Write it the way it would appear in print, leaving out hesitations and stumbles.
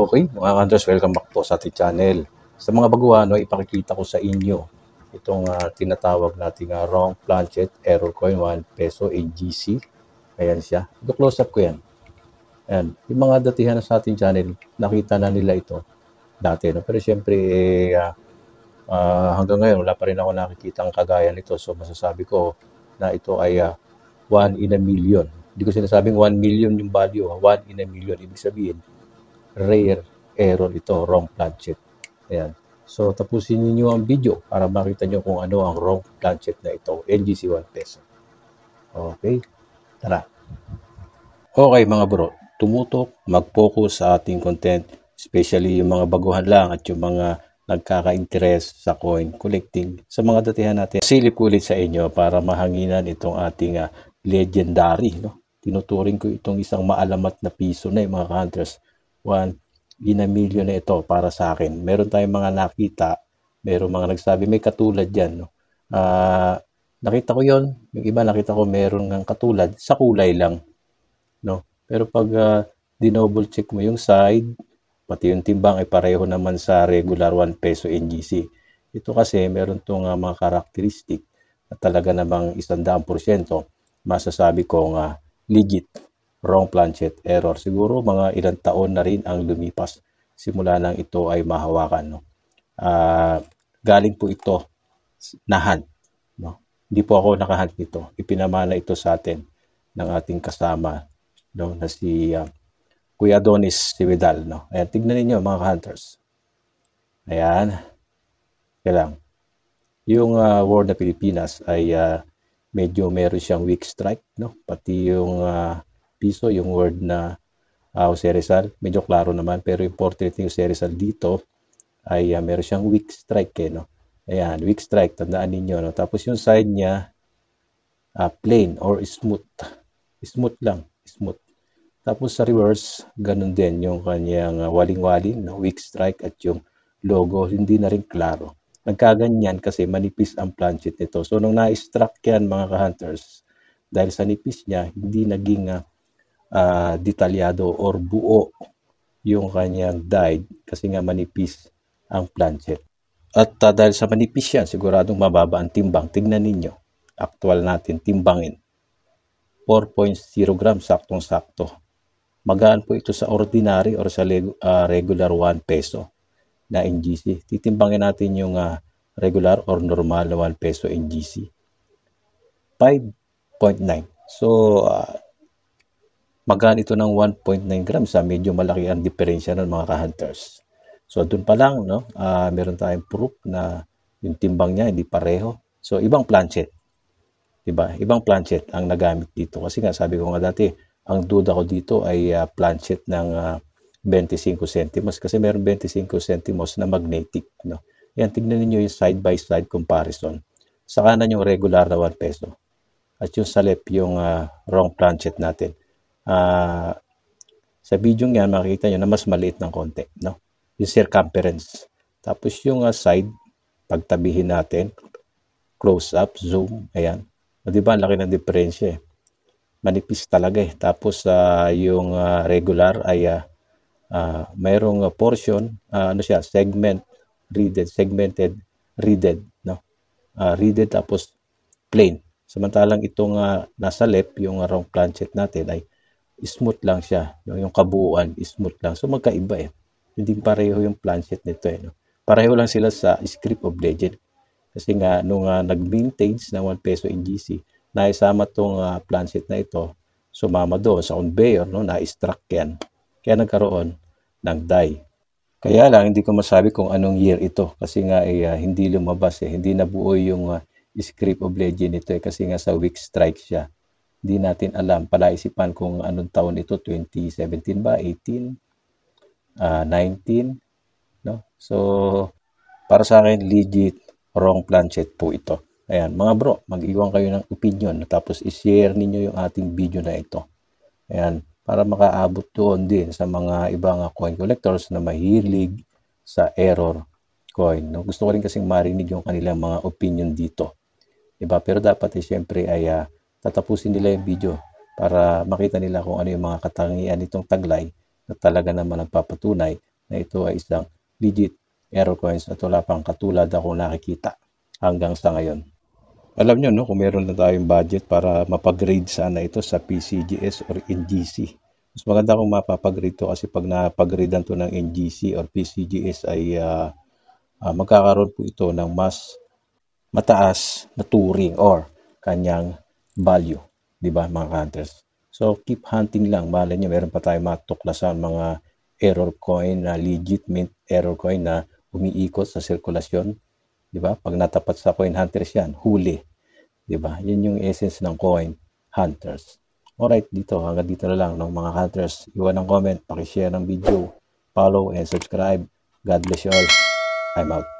Okay, mga hunters, welcome back po sa ating channel. Sa mga baguhan, ipakikita ko sa inyo itong tinatawag nating wrong planchet error coin 1 peso AGC. Ayan siya. I-close up ko yan. Ayan. Yung mga datihan sa ating channel, nakita na nila ito dati. No? Pero syempre, hanggang ngayon, wala pa rin ako nakikita ang kagaya nito. So masasabi ko na ito ay 1 in a million. Hindi ko sinasabing 1 million yung value. 1 in a million. Ibig sabihin, rare error ito, wrong planchet. Ayan. So, tapusin niyo ang video para makita niyo kung ano ang wrong planchet na ito, NGC 1 peso. Okay, tara. Okay mga bro, tumutok, mag-focus sa ating content, especially yung mga baguhan lang at yung mga nagkaka-interest sa coin collecting. Sa mga datihan natin, silip ko ulit sa inyo para mahanginan itong ating legendary. No? Tinuturing ko itong isang maalamat na piso na yung mga hunters. 1 in a million na ito para sa akin. Meron tayong mga nakita, meron mga nagsabi may katulad yan. No? Nakita ko yon, yung iba nakita ko meron ng katulad sa kulay lang. No? Pero pag dinouble check mo yung side, pati yung timbang ay pareho naman sa regular 1 peso NGC. Ito kasi meron itong mga karakteristik na talaga namang 100% masasabi kong legit wrong planchet error. Siguro mga ilang taon na rin ang lumipas simula nang ito ay mahawakan. No? Galing po ito na hunt. No? Hindi po ako nakahunt nito. Ipinamana ito sa atin ng ating kasama, no? Na si Kuya Adonis Sividal. No? Ayan, tignan ninyo mga hunters. Ayan. Kaya lang. Yung word na Pilipinas ay medyo meron siyang weak strike. No? Pati yung piso, yung word na Jose Rizal, medyo klaro naman. Pero important yung Jose Rizal dito ay meron siyang weak strike. No? Ayan, weak strike. Tandaan ninyo. No? Tapos yung side niya, plain or smooth. Smooth lang. Smooth. Tapos sa reverse, ganun din yung kanyang waling-waling, no? Weak strike at yung logo, hindi na rin klaro. Nagkaganyan kasi manipis ang planchet nito. So nung na-struck yan mga ka-hunters, dahil sa nipis niya, hindi naging detalyado or buo yung kanyang died kasi nga manipis ang planchet. At dahil sa manipis yan, siguradong mababa ang timbang. Tignan ninyo, actual natin, timbangin. 4.0 grams, saktong-sakto. Magaan po ito sa ordinary or sa regular 1 peso na NGC. Titimbangin natin yung regular or normal na 1 peso NGC. 5.9. So, magaan ito ng 1.9 grams. Medyo malaki ang diferensya ng mga ka-hunters. So, dun pa lang, no? Meron tayong proof na yung timbang niya hindi pareho. So, ibang planchet. Diba? Ibang planchet ang nagamit dito. Kasi nga, sabi ko nga dati, ang duda ko dito ay planchet ng 25 centimos kasi meron 25 centimos na magnetic. No? Yan, tignan niyo yung side-by-side comparison. Sa kanan yung regular na 1 peso. At yung sa left yung wrong planchet natin. Sa video nga, makikita nyo na mas maliit ng konti. No? Yung circumference. Tapos yung side, pagtabihin natin, close up, zoom, ayan. O, diba, laki ng diferensya eh. Manipis talaga eh. Tapos yung regular ay mayroong portion, ano siya, segmented, reeded, no? Reeded tapos plain. Samantalang itong nasa left, yung wrong planchet natin ay smooth lang siya. Yung kabuuan, smooth lang. So magkaiba eh. Hindi pareho yung planchet nito eh. No? Pareho lang sila sa script of legend. Kasi nga, nung nag-vintage na 1 peso NGC, naisama itong planchet na ito, sumama doon sa conveyor, no? Na-struck yan. Kaya nagkaroon ng die. Kaya lang, hindi ko masabi kung anong year ito. Kasi nga, hindi lumabas eh. Hindi nabuo yung script of legend ito eh. Kasi nga sa weak strike siya. Hindi natin alam. Palaisipan kung anong taon ito. 2017 ba? 18? 19? No? So, para sa akin, legit wrong planchet po ito. Ayan, mga bro, mag-iwan kayo ng opinion tapos i-share ninyo yung ating video na ito. Ayan, para makaabot doon din sa mga ibang coin collectors na mahilig sa error coin. No? Gusto ko rin kasing marinig yung kanilang mga opinion dito. Diba? Pero dapat siyempre ay tatapusin nila yung video para makita nila kung ano yung mga katangian nitong taglay na talaga naman nagpapatunay na ito ay isang legit error coins at wala pang katulad akong nakikita hanggang sa ngayon. Alam nyo, no, kung meron na tayong budget para mapag-grade sana ito sa PCGS or NGC. Mas maganda kung mapapag-grade to kasi pag napag-gradean to ng NGC or PCGS ay magkakaroon po ito ng mas mataas na turing or kanyang value, di ba mga hunters? So keep hunting lang, malay nyo meron pa tayong matuklasan mga error coin na legit mint error coin na umiikot sa sirkulasyon, di ba? Pag natapat sa coin hunters yan, huli, di ba? Yan yung essence ng coin hunters. Alright, hanggang dito na lang ng mga hunters. Iwan ng comment, paki-share ng video, follow and subscribe. God bless you all. I'm out.